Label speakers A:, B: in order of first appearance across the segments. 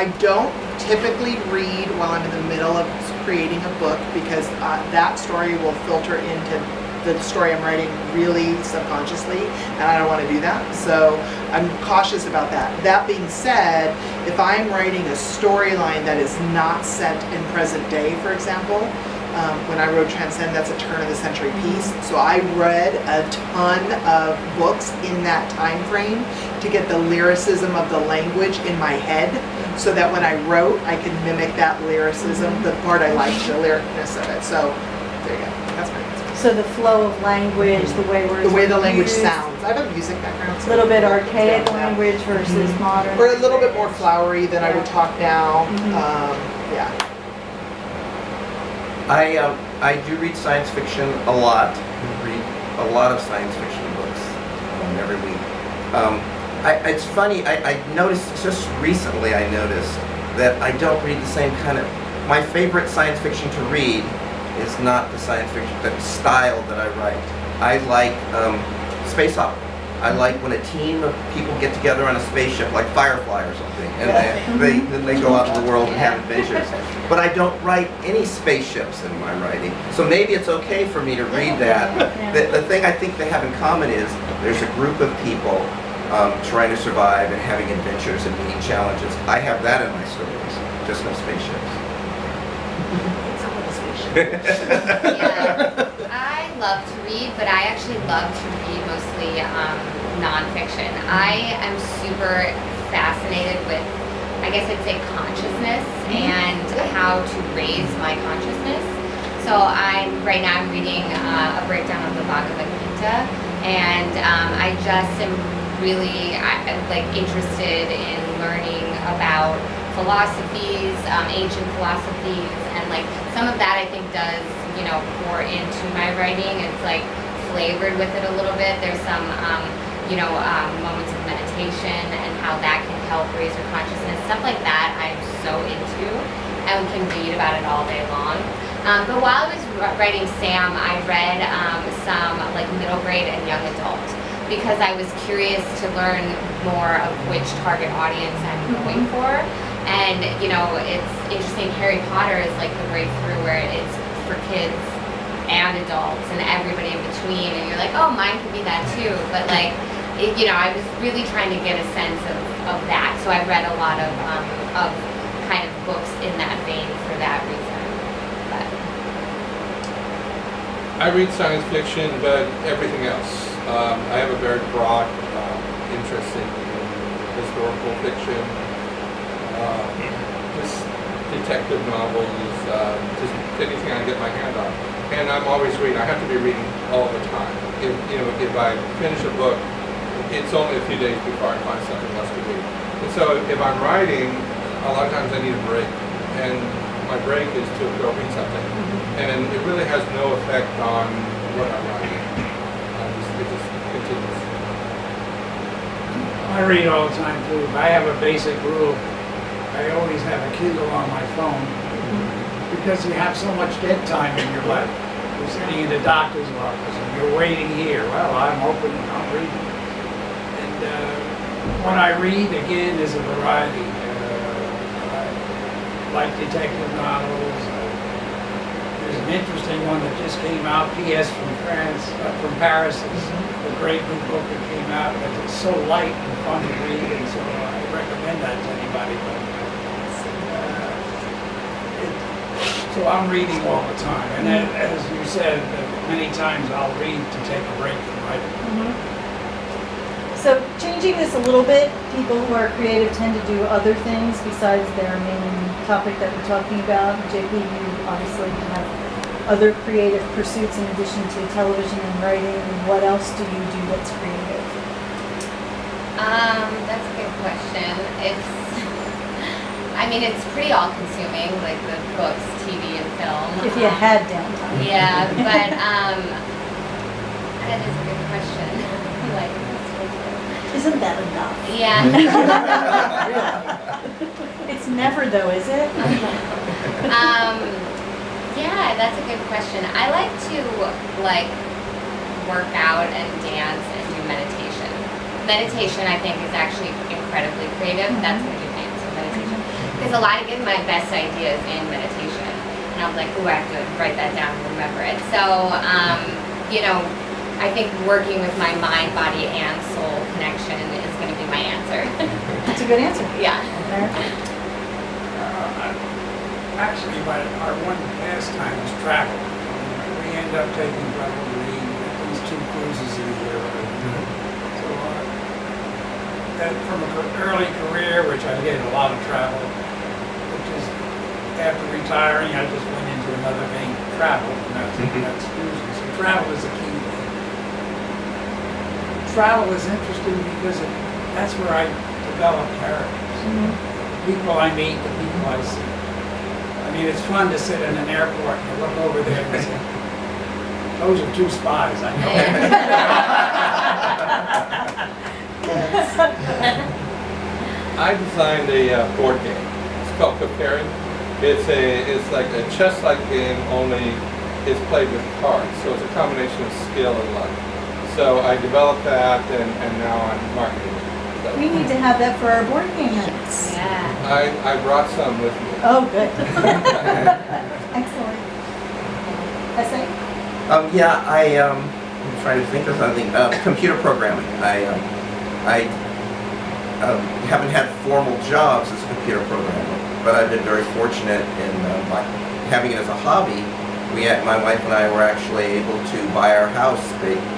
A: I don't typically read while I'm in the middle of creating a book because that story will filter into the story I'm writing really subconsciously, and I don't want to do that. So I'm cautious about that. That being said, if I'm writing a storyline that is not set in present day, for example, when I wrote Transcend, that's a turn of the century piece. So I read a ton of books in that time frame to get the lyricism of the language in my head, so that when I wrote, I could mimic that lyricism, the part I liked, the lyricness of it. So there you go. That's my answer.
B: So the flow of language, the way words
A: the way the language
B: used,
A: sounds. I have a music background.
B: A little bit archaic language versus modern.
A: Or a little bit more flowery than I would talk now. Yeah.
C: I do read science fiction a lot. I read a lot of science fiction books every week. It's funny, I noticed, just recently I noticed that I don't read the same kind of, my favorite science fiction to read is not the science fiction, the style that I write. I like space opera. I like when a team of people get together on a spaceship, like Firefly or something, and then they go out in the world and have adventures. But I don't write any spaceships in my writing, so maybe it's okay for me to read that. The thing I think they have in common is there's a group of people trying to survive and having adventures and meeting challenges. I have that in my stories, just no spaceships.
D: Yeah, I love to read, but I actually love to read mostly nonfiction. I am super fascinated with, I guess I'd say, consciousness and how to raise my consciousness. So right now I'm reading a breakdown of the Bhagavad Gita, and I just am really interested in learning about philosophies, ancient philosophies, and some of that I think does, pour into my writing. It's flavored with it a little bit. There's some, moments of meditation and how that can help raise your consciousness. Stuff like that I'm so into and can read about it all day long. But while I was writing Sam, I read some middle grade and young adult, because I was curious to learn more of which target audience I'm going for. And, it's interesting, Harry Potter is the breakthrough where it's for kids and adults and everybody in between, and you're like, oh, mine could be that too. But I was really trying to get a sense of that. So I read a lot of kind of books in that vein for that reason. But
E: I read science fiction, but everything else. I have a very broad interest in historical fiction, just detective novels, just anything I can get my hand on. And I'm always reading. I have to be reading all the time. If I finish a book, it's only a few days before I find something else to read. And so if I'm writing, a lot of times I need a break. And my break is to go read something. And it really has no effect on what I'm writing. It just continues.
F: I read all the time too. I have a basic rule. I always have a Kindle on my phone, because you have so much dead time in your life. You're sitting in the doctor's office and you're waiting here. Well, I'm open, I'm reading. And what I read, again, is a variety. I like detective novels. There's an interesting one that just came out, P.S. from Paris. It's a great new book that came out. It's so light and fun to read, and so I recommend that to anybody. So I'm reading all the time, and as you said, many times I'll read to take a break from writing.
B: So changing this a little bit, people who are creative tend to do other things besides their main topic that we're talking about. JP, you obviously have other creative pursuits in addition to television and writing. What else do you do that's creative?
D: That's a good question. It's pretty all-consuming, like the books, TV, and film.
B: If you had downtime.
D: Yeah, but that is a good question.
B: Isn't that enough?
D: Yeah.
B: It's never though, is it?
D: Yeah, that's a good question. I like to work out and dance and do meditation. Meditation, I think, is actually incredibly creative. That's going to do dance and meditation. Because a lot of get my best ideas in meditation. And I was like, ooh, I have to write that down and remember it. So, you know, I think working with my mind, body, and soul connection is going to be my answer.
B: That's a good answer.
D: Yeah.
F: Actually, our one pastime is travel. We end up taking probably at least 2 cruises a year. So that from an early career, which I did a lot of travel, which is after retiring, I just went into another vein, travel, and that's cruising. So travel is a key thing. Travel is interesting because that's where I develop characters. The people I meet, the people I see. I mean, it's fun to sit in an airport and look over there and say, those are 2 spies, I know.
E: I designed a board game. It's called Preparing. It's like a chess-like game, only it's played with cards. So it's a combination of skill and luck. So I developed that, and now I'm marketing it. So
B: We need to have that for our board game nights.
D: Yeah.
E: I brought some with me.
B: Oh, good. Excellent. Essay?
C: Yeah, I'm trying to think of something. Computer programming. I haven't had formal jobs as a computer programmer, but I've been very fortunate in having it as a hobby. My wife and I were actually able to buy our house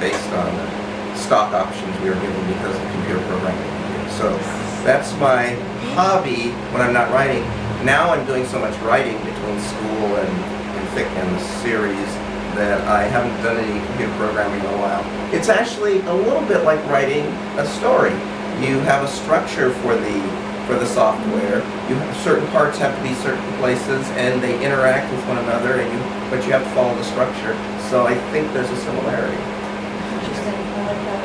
C: based on the stock options we were given because of computer programming. So that's my hobby when I'm not writing. Now I'm doing so much writing between school and the series that I haven't done any computer programming in a while. It's actually a little bit like writing a story. You have a structure for the software. Certain parts have to be certain places, and they interact with one another, but you have to follow the structure. So I think there's a similarity.
B: Interesting. I like that.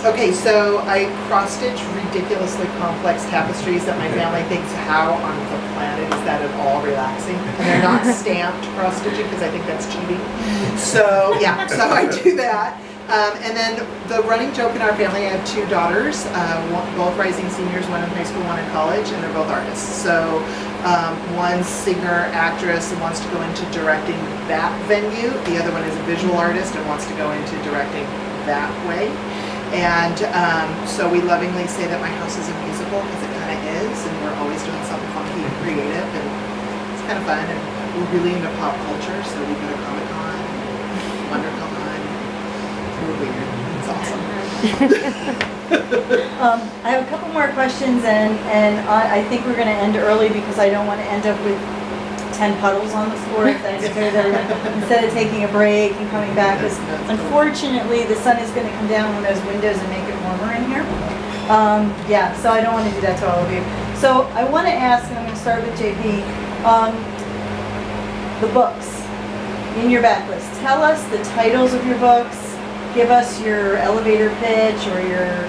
A: Okay, so I cross-stitch ridiculously complex tapestries that my family thinks, how on the planet is that at all relaxing? And they're not stamped cross-stitching because I think that's cheating. So yeah, so I do that. And then the running joke in our family, I have 2 daughters, both rising seniors, one in high school, one in college, and they're both artists. So one's singer, actress, and wants to go into directing that venue. The other one is a visual artist and wants to go into directing that way. And so we lovingly say that my house is a musical because it kind of is, and we're always doing something funky and creative, and it's kind of fun. And we're really into pop culture, so we go to Comic-Con, WonderCon. We're weird. It's awesome.
B: I have a couple more questions, and I think we're going to end early because I don't want to end up with 10 puddles on the floor if that's okay with everyone. Instead of taking a break and coming back, because unfortunately the sun is going to come down on those windows and make it warmer in here. Yeah, so I don't want to do that to all of you. So I want to ask, and I'm going to start with JP, the books in your backlist. Tell us the titles of your books. Give us your elevator pitch or your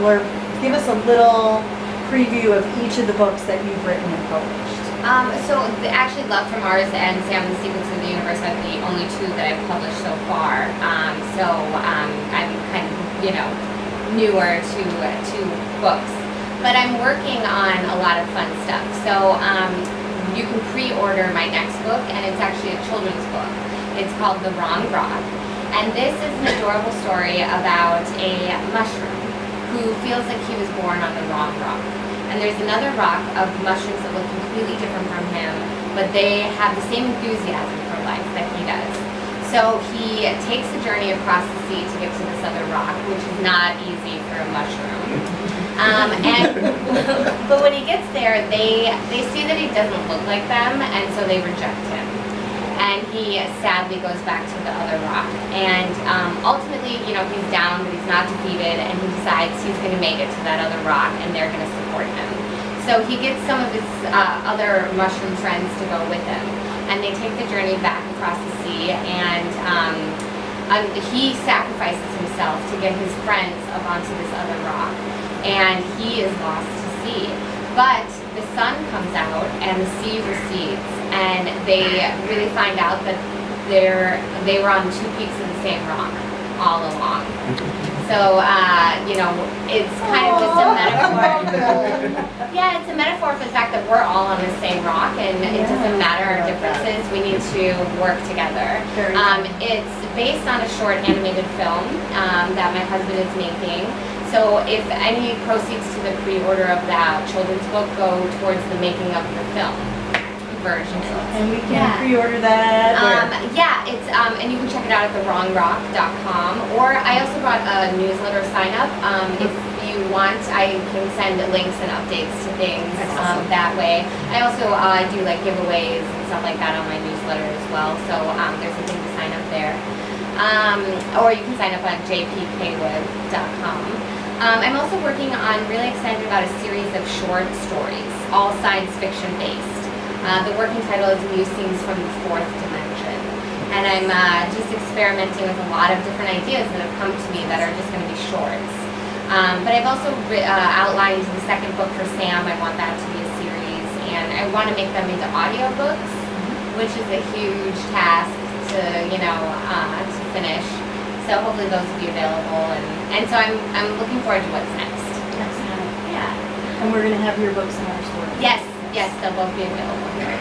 B: blurb. Give us a little preview of each of the books that you've written and published.
D: Actually, Love from Mars and Sam and the Secrets of the Universe are the only 2 that I've published so far. I'm kind of, newer to books. But I'm working on a lot of fun stuff. So you can pre-order my next book, and it's actually a children's book. It's called The Wrong Rock. And this is an adorable story about a mushroom who feels like he was born on the wrong rock. And there's another rock of mushrooms that look completely different from him, but they have the same enthusiasm for life that he does. So he takes a journey across the sea to get to this other rock, which is not easy for a mushroom. But when he gets there, they see that he doesn't look like them, and so they reject him. And he sadly goes back to the other rock. And ultimately, he's down, but he's not defeated, and he decides he's going to make it to that other rock, and they're going to support him. So he gets some of his other mushroom friends to go with him, and they take the journey back across the sea, and he sacrifices himself to get his friends up onto this other rock, and he is lost to sea. But the sun comes out and the sea recedes, and they really find out that they were on 2 peaks of the same rock all along. So, you know, it's kind of just a metaphor. Yeah, it's a metaphor for the fact that we're all on the same rock, and it doesn't matter our differences. We need to work together. It's based on a short animated film that my husband is making. So if any proceeds to the pre-order of that children's book go towards the making of the film version.
B: And we can pre-order that.
D: Yeah, it's and you can check it out at thewrongrock.com. Or I also brought a newsletter sign up. If you want, I can send links and updates to things that way. I also do like giveaways and stuff like that on my newsletter as well. So there's a thing to sign up there. Or you can sign up on jpcawood.com. I'm also working on, really excited about a series of short stories, all science fiction based. The working title is Musings from the Fourth Dimension. And I'm just experimenting with a lot of different ideas that have come to me that are just going to be shorts. But I've also outlined the second book for Sam. I want that to be a series. And I want to make them into audiobooks, which is a huge task to, you know, to finish. So hopefully those will be available. And so I'm looking forward to what's next. Yeah.
B: And we're going to have your books in our store.
D: Yes. Yes, they'll both be available here.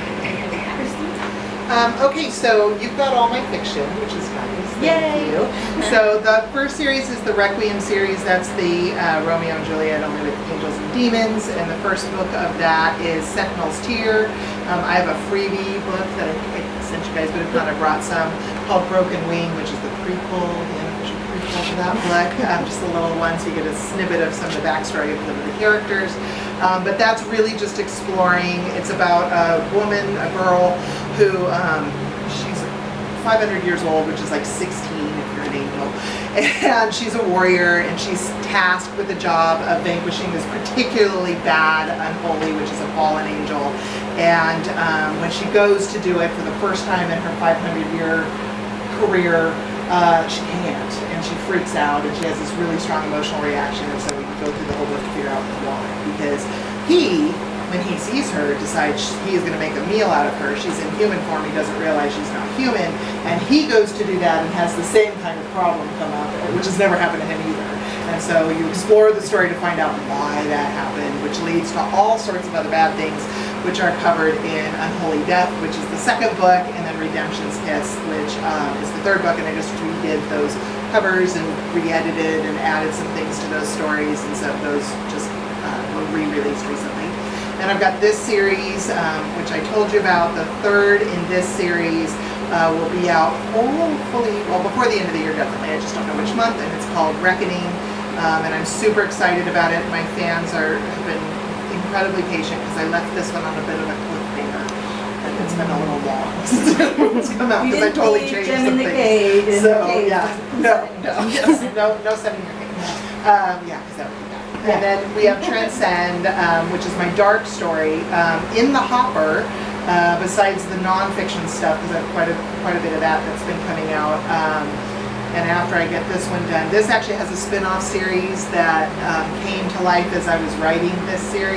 A: Okay, so you've got all my fiction, which is nice. Thank you. So the first series is the Requiem series. That's the Romeo and Juliet, only with angels and demons. And the first book of that is Sentinel's Tear. I have a freebie book that I think I sent you guys, but if not, I brought some, called Broken Wing, which is the prequel, the unofficial prequel to that book. Just a little one, so you get a snippet of some of the backstory of the characters. But that's really just exploring. It's about a woman, a girl, who she's 500 years old, which is like 16 if you're an angel. And she's a warrior, and she's tasked with the job of vanquishing this particularly bad unholy, which is a fallen angel. And when she goes to do it for the first time in her 500-year career, she can't, and she freaks out, and she has this really strong emotional reaction. And so we go through the whole book to figure out why. Because he, when he sees her, decides he is going to make a meal out of her. She's in human form. He doesn't realize she's not human, and he goes to do that and has the same kind of problem come up, which has never happened to him either. And so you explore the story to find out why that happened, which leads to all sorts of other bad things, which are covered in Unholy Death, which is the second book, and then Redemption's Kiss, which is the third book. And I just redid those covers and re-edited and added some things to those stories, and so those just were re-released recently. And I've got this series, which I told you about. The third in this series will be out hopefully, well, before the end of the year, definitely. I just don't know which month, and it's called Reckoning. And I'm super excited about it. My fans have been incredibly patient because I left this one on a bit of a cliffhanger. And it's been a little long since it's come out because I totally changed some things. So yeah, no sending your cake. Yeah, because that would be bad. And then we have Transcend, which is my dark story. In the hopper, besides the non-fiction stuff, because I have quite a bit of that that's been coming out. And after I get this one done, this actually has a spin-off series that came to life as I was writing this series.